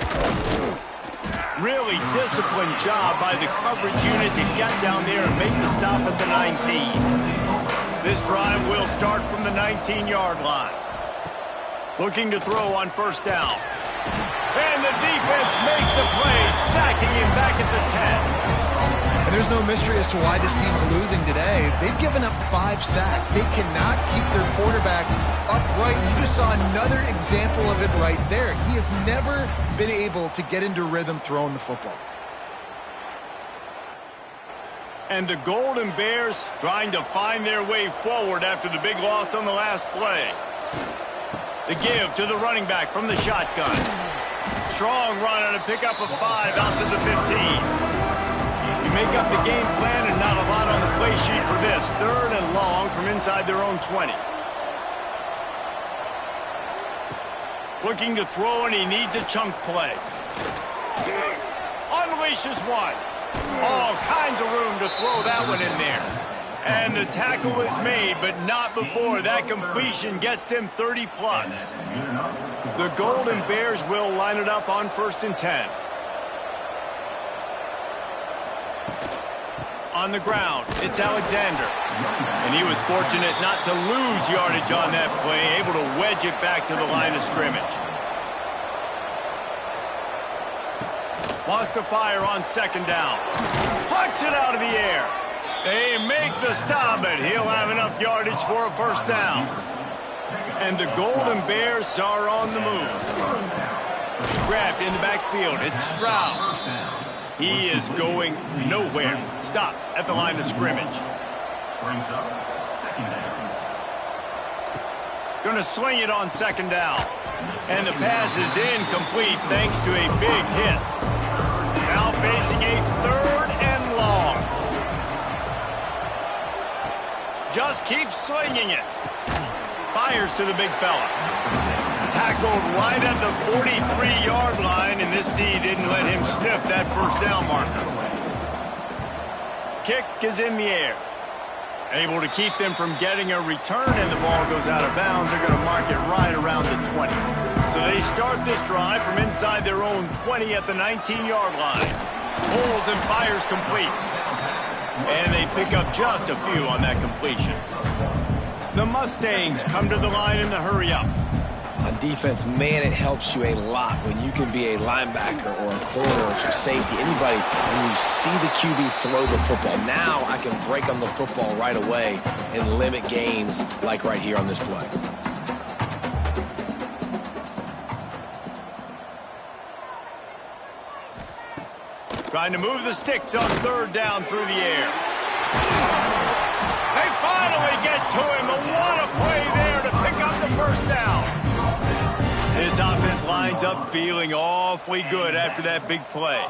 Really disciplined job by the coverage unit to get down there and make the stop at the 19. This drive will start from the 19-yard line. Looking to throw on 1st down. And the defense makes a play, sacking him back at the 10. And there's no mystery as to why this team's losing today. They've given up 5 sacks. They cannot keep their quarterback upright. You just saw another example of it right there. He has never been able to get into rhythm throwing the football. And the Golden Bears trying to find their way forward after the big loss on the last play. The give to the running back from the shotgun. Strong run on a pickup of 5 out to the 15. You make up the game plan and not a lot on the play sheet for this. 3rd and long from inside their own 20. Looking to throw, and he needs a chunk play. Unleashes one. All kinds of room to throw that one in there. And the tackle is made, but not before that completion gets them 30-plus. The Golden Bears will line it up on 1st and 10. On the ground, it's Alexander. And he was fortunate not to lose yardage on that play, able to wedge it back to the line of scrimmage. Wants to fire on 2nd down. Pucks it out of the air. They make the stop, but he'll have enough yardage for a 1st down. And the Golden Bears are on the move. Grabbed in the backfield. It's Stroud. He is going nowhere. Stop at the line of scrimmage. Going to swing it on 2nd down. And the pass is incomplete thanks to a big hit. Now facing a 3rd and long. Just keeps swinging it. Fires to the big fella. Tackled right at the 43-yard line, and this D didn't let him sniff that 1st down marker. Kick is in the air. Able to keep them from getting a return, and the ball goes out of bounds. They're going to mark it right around the 20. So they start this drive from inside their own 20 at the 19-yard line. Pulls and fires complete. And they pick up just a few on that completion. The Mustangs come to the line in the hurry-up. On defense, man, it helps you a lot when you can be a linebacker or a corner or safety, anybody, when you see the QB throw the football. Now I can break on the football right away and limit gains like right here on this play. Trying to move the sticks on 3rd down through the air. They finally get to him, but what a play there to pick up the 1st down. This offense lines up feeling awfully good after that big play.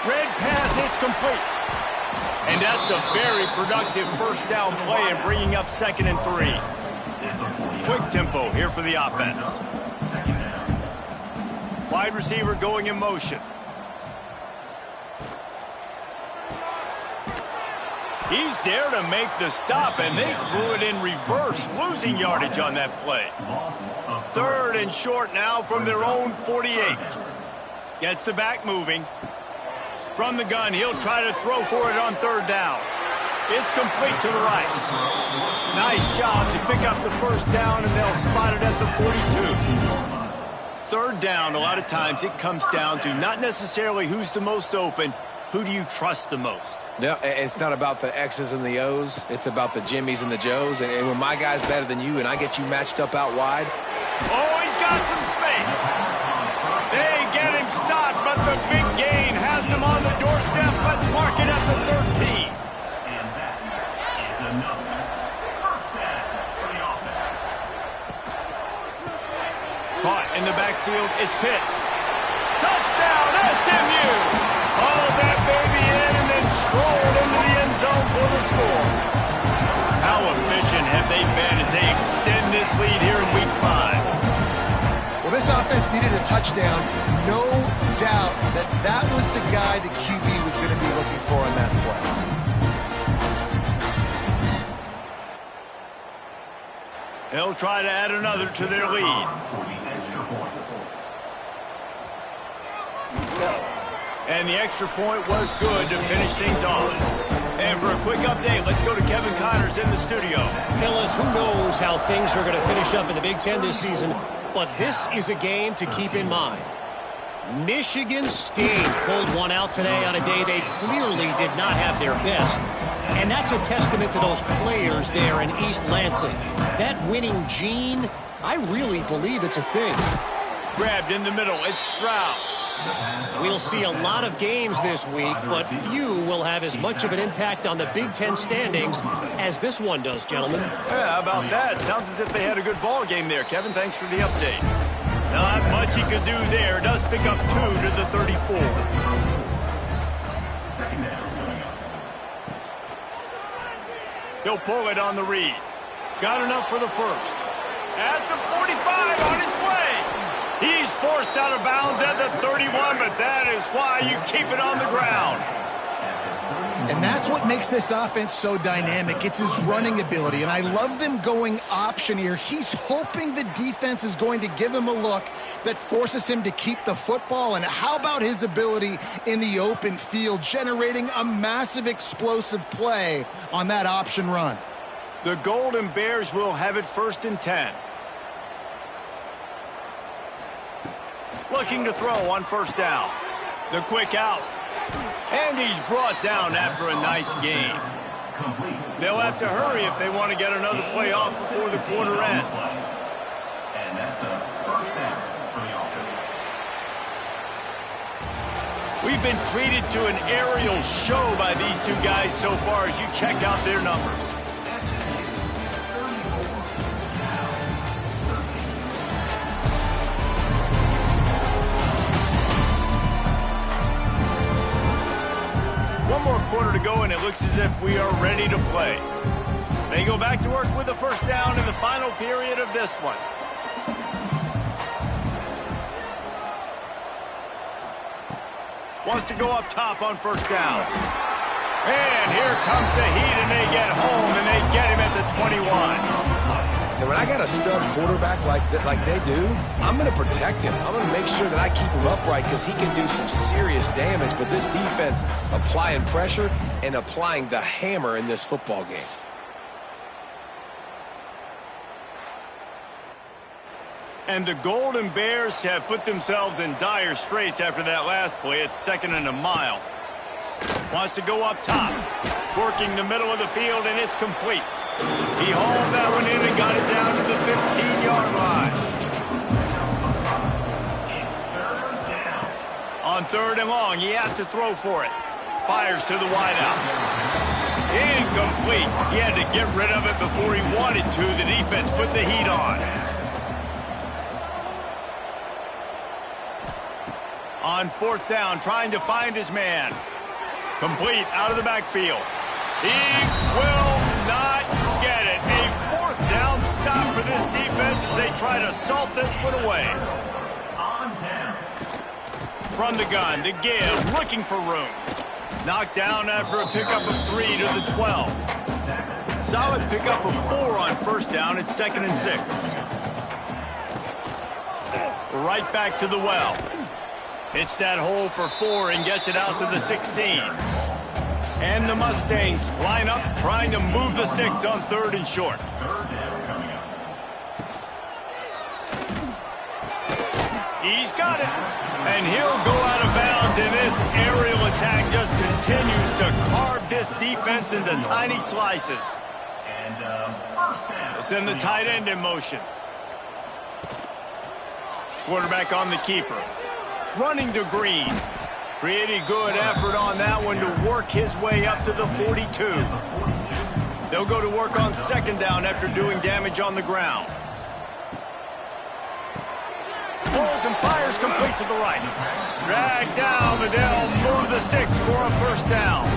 Red pass, it's complete. And that's a very productive first down play and bringing up 2nd and 3. Quick tempo here for the offense. Wide receiver going in motion. He's there to make the stop, and they threw it in reverse, losing yardage on that play. 3rd and short now from their own 48. Gets the back moving. From the gun, he'll try to throw for it on 3rd down. It's complete to the right. Nice job to pick up the first down, and they'll spot it at the 42. 3rd down, a lot of times it comes down to not necessarily who's the most open, who do you trust the most? Yeah, it's not about the X's and the O's. It's about the Jimmies and the Joes. And when my guy's better than you and I get you matched up out wide. Oh, he's got some space. They get him stopped, but the big gain has them on the doorstep. Let's mark it at the 13. And that is another first down for the offense. Caught in the backfield, it's Pitts. Touchdown, SMU! Oh, that baby in and then strolled into the end zone for the score. How efficient have they been as they extend this lead here in Week 5? Well, this offense needed a touchdown. No doubt that that was the guy the QB was going to be looking for on that play. They'll try to add another to their lead. And the extra point was good to finish things off. And for a quick update, let's go to Kevin Connors in the studio. Fellas, who knows how things are going to finish up in the Big Ten this season, but this is a game to keep in mind. Michigan State pulled one out today on a day they clearly did not have their best. And that's a testament to those players there in East Lansing. That winning gene, I really believe it's a thing. Grabbed in the middle, it's Stroud. We'll see a lot of games this week, but few will have as much of an impact on the Big Ten standings as this one does, gentlemen. Yeah, how about that? Sounds as if they had a good ball game there. Kevin, thanks for the update. Not much he could do there. Does pick up 2 to the 34. He'll pull it on the read. Got enough for the first. At the 45, on its way. He's forced out of bounds at the 31, but that is why you keep it on the ground. And that's what makes this offense so dynamic. It's his running ability, and I love them going option here. He's hoping the defense is going to give him a look that forces him to keep the football. And how about his ability in the open field, generating a massive explosive play on that option run? The Golden Bears will have it 1st and 10. Looking to throw on 1st down. The quick out. And he's brought down after a nice gain. They'll have to hurry if they want to get another play off before the quarter ends. And that's a first down for the offense. We've been treated to an aerial show by these two guys so far as you check out their numbers. One more quarter to go, and it looks as if we are ready to play. They go back to work with the first down in the final period of this one. Wants to go up top on 1st down. And here comes the heat, and they get home, and they get him at the 21. And when I got a stud quarterback like they do, I'm going to protect him. I'm going to make sure that I keep him upright because he can do some serious damage. But this defense applying pressure and applying the hammer in this football game. And the Golden Bears have put themselves in dire straits after that last play. It's 2nd and a mile. Wants to go up top. Working the middle of the field, and it's complete. He hauled that one in and got it down to the 15-yard line. On 3rd and long, he has to throw for it. Fires to the wideout. Incomplete. He had to get rid of it before he wanted to. The defense put the heat on. On fourth down, trying to find his man. Complete out of the backfield. He will not get it. A fourth down stop for this defense as they try to salt this one away. From the gun, the give, looking for room. Knocked down after a pickup of 3 to the 12. Solid pickup of 4 on first down. It's 2nd and 6. Right back to the well. Hits that hole for 4 and gets it out to the 16. And the Mustangs line up, trying to move the sticks on 3rd and short. He's got it. And he'll go out of bounds, and this aerial attack just continues to carve this defense into tiny slices. They send the tight end in motion. Quarterback on the keeper. Running to Green. Pretty good effort on that one to work his way up to the 42. They'll go to work on 2nd down after doing damage on the ground. Pulls and fires complete to the right. Drag down, but they'll move the sticks for a first down.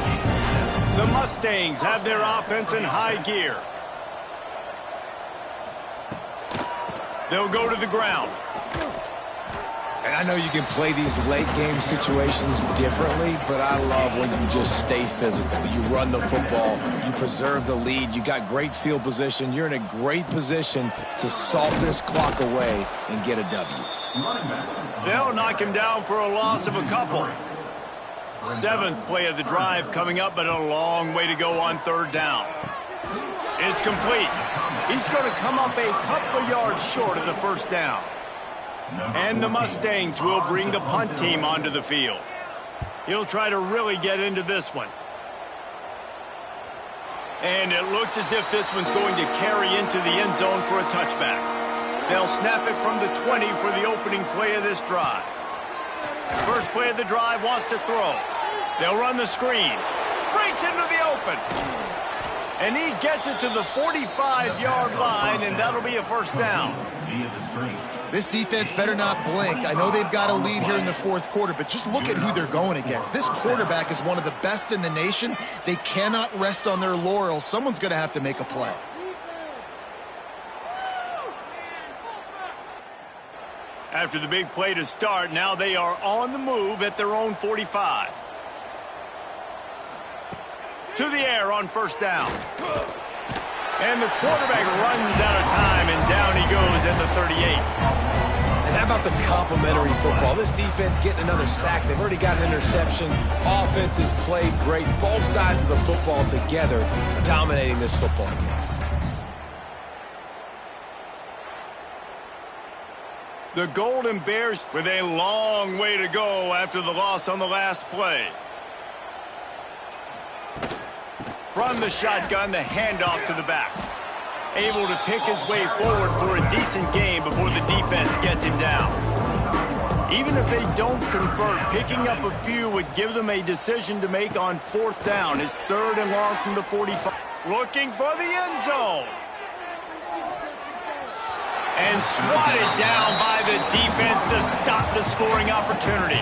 The Mustangs have their offense in high gear. They'll go to the ground. And I know you can play these late game situations differently, but I love when you just stay physical. You run the football, you preserve the lead, you got great field position, you're in a great position to salt this clock away and get a W. They'll knock him down for a loss of a couple. 7th play of the drive coming up, but a long way to go on 3rd down. It's complete. He's going to come up a couple of yards short of the first down. And the Mustangs will bring the punt team onto the field. He'll try to really get into this one. And it looks as if this one's going to carry into the end zone for a touchback. They'll snap it from the 20 for the opening play of this drive. First play of the drive wants to throw. They'll run the screen. Breaks into the open. And he gets it to the 45-yard line, and that'll be a first down. This defense better not blink. I know they've got a lead here in the 4th quarter, but just look at who they're going against. This quarterback is one of the best in the nation. They cannot rest on their laurels. Someone's going to have to make a play. After the big play to start, now they are on the move at their own 45. To the air on first down. And the quarterback runs out of time, and down he goes at the 38. And how about the complimentary football? This defense getting another sack. They've already got an interception. Offense has played great. Both sides of the football together dominating this football game. The Golden Bears with a long way to go after the loss on the last play. From the shotgun, the handoff to the back. Able to pick his way forward for a decent game before the defense gets him down. Even if they don't convert, picking up a few would give them a decision to make on 4th down. It's 3rd and long from the 45. Looking for the end zone. And swatted down by the defense to stop the scoring opportunity.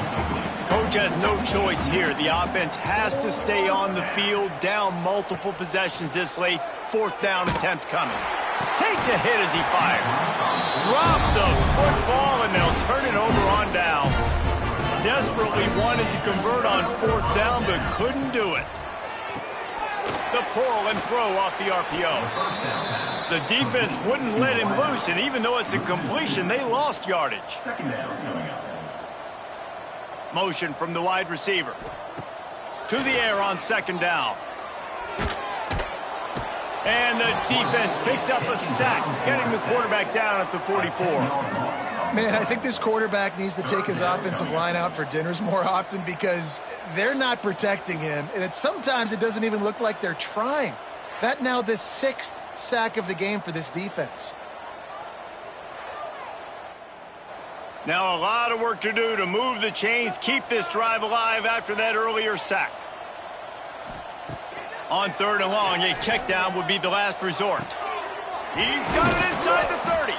Coach has no choice here. The offense has to stay on the field, down multiple possessions this late. 4th down attempt coming. Takes a hit as he fires. Drop the football, and they'll turn it over on downs. Desperately wanted to convert on 4th down, but couldn't do it. The pull and throw off the RPO. The defense wouldn't let him loose, and even though it's a completion, they lost yardage. 2nd down coming up. Motion from the wide receiver. To the air on 2nd down. And the defense picks up a sack, getting the quarterback down at the 44. Man, I think this quarterback needs to take his offensive line out for dinners more often because they're not protecting him. And sometimes it doesn't even look like they're trying. That now the 6th sack of the game for this defense. Now a lot of work to do to move the chains, keep this drive alive after that earlier sack. On 3rd and long, a check down would be the last resort. He's got it inside the 30.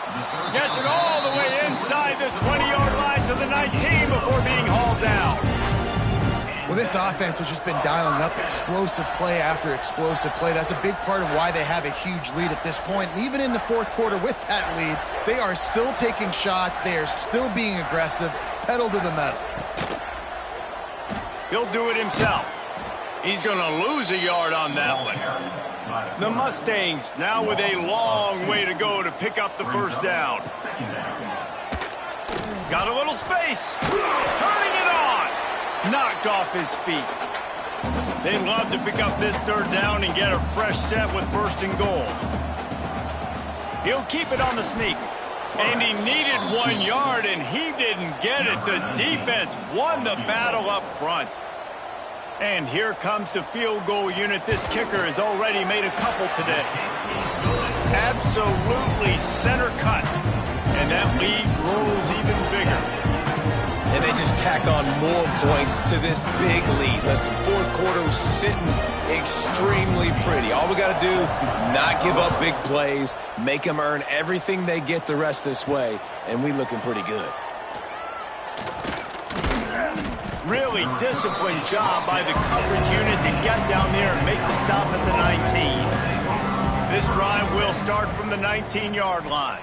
Gets it all the way inside the 20-yard line to the 19 before being hauled down. Well, this offense has just been dialing up explosive play after explosive play. That's a big part of why they have a huge lead at this point. And even in the fourth quarter with that lead, they are still taking shots. They are still being aggressive, pedal to the metal. He'll do it himself. He's going to lose a yard on that one. The Mustangs now with a long way to go to pick up the first down. Got a little space. Turning it on. Knocked off his feet. They'd love to pick up this third down and get a fresh set with first and goal. He'll keep it on the sneak. And he needed 1 yard, and he didn't get it. The defense won the battle up front. And here comes the field goal unit. This kicker has already made a couple today. Absolutely center cut. And that lead grows even bigger. And they just tack on more points to this big lead. Listen, fourth quarter was sitting extremely pretty. All we got to do, not give up big plays, make them earn everything they get the rest this way, and we looking pretty good. Really disciplined job by the coverage unit to get down there and make the stop at the 19. This drive will start from the 19-yard line.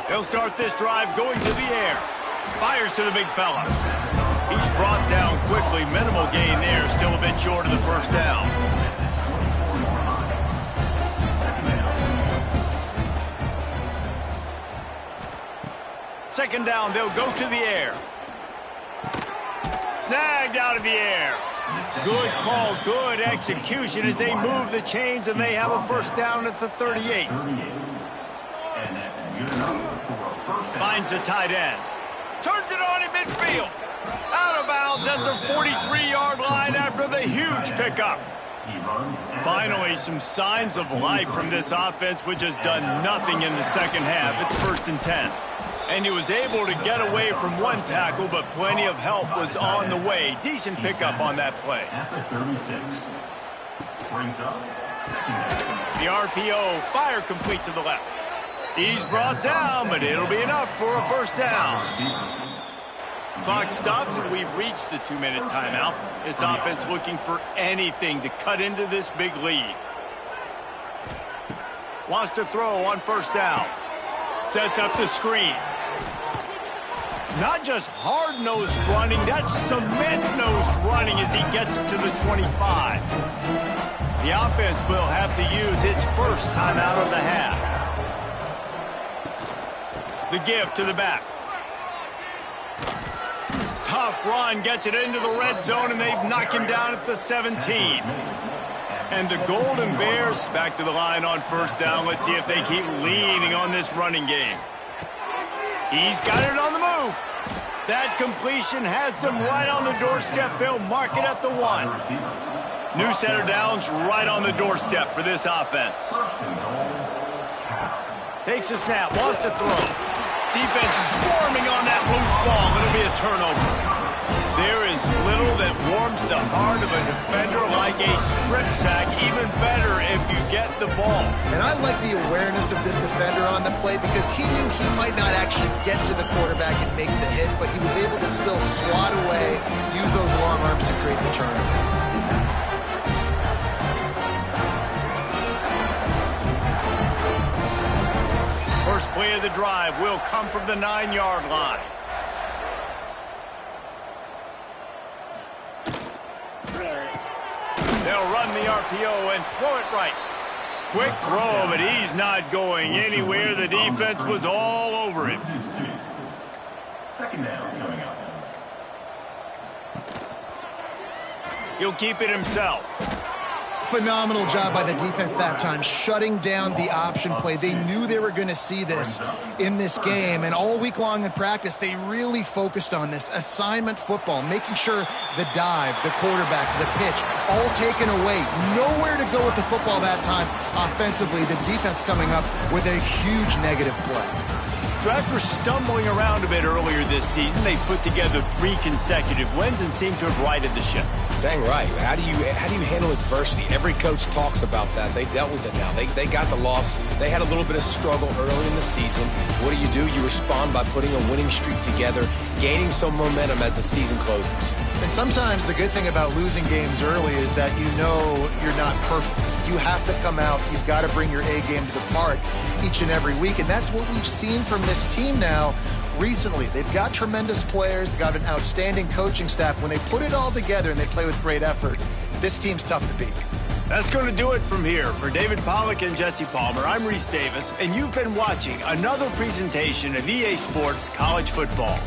They'll start this drive going to the air. Fires to the big fella. He's brought down quickly. Minimal gain there. Still a bit short of the first down. Second down, they'll go to the air. Snagged out of the air. Good call, good execution as they move the chains, and they have a first down at the 38. Finds the tight end. Turns it on in midfield. Out of bounds at the 43-yard line after the huge pickup. Finally, some signs of life from this offense, which has done nothing in the second half. It's 1st and 10. And he was able to get away from one tackle, but plenty of help was on the way. Decent pickup on that play. The RPO, fire complete to the left. He's brought down, but it'll be enough for a first down. Clock stops, and we've reached the 2-minute timeout. This offense looking for anything to cut into this big lead. Wants to throw on first down. Sets up the screen. Not just hard-nosed running, that's cement-nosed running as he gets it to the 25. The offense will have to use its first timeout of the half. The give to the back. Tough run, gets it into the red zone, and they knock him down at the 17. And the Golden Bears back to the line on first down. Let's see if they keep leaning on this running game. He's got it on the move. That completion has them right on the doorstep. They'll mark it at the 1. New set of downs right on the doorstep for this offense. Takes a snap, wants to throw. Defense swarming on that loose ball. It'll be a turnover. There is little that warms the heart of a defender like a strip sack. Even better if you get the ball. And I like the awareness of this defender on the play because he knew he might not actually get to the quarterback and make the hit, but he was able to still swat away, use those long arms to create the turnover. First play of the drive will come from the 9-yard line. They'll run the RPO and throw it right. Quick throw, but he's not going anywhere. The defense was all over him. Second down coming up. He'll keep it himself. Phenomenal job by the defense that time, shutting down the option play. They knew they were going to see this in this game, and all week long in practice, they really focused on this assignment football, making sure the dive, the quarterback, the pitch, all taken away. Nowhere to go with the football that time offensively. The defense coming up with a huge negative play. So after stumbling around a bit earlier this season, they put together 3 consecutive wins and seem to have righted the ship. Dang right. How do you handle adversity? Every coach talks about that. They dealt with it now. They got the loss. They had a little bit of struggle early in the season. What do? You respond by putting a winning streak together, gaining some momentum as the season closes. And sometimes the good thing about losing games early is that you know you're not perfect. You have to come out. You've got to bring your A game to the park each and every week. And that's what we've seen from this team now recently. They've got tremendous players. They've got an outstanding coaching staff. When they put it all together and they play with great effort, this team's tough to beat. That's going to do it from here. For David Pollack and Jesse Palmer, I'm Reese Davis, and you've been watching another presentation of EA Sports College Football.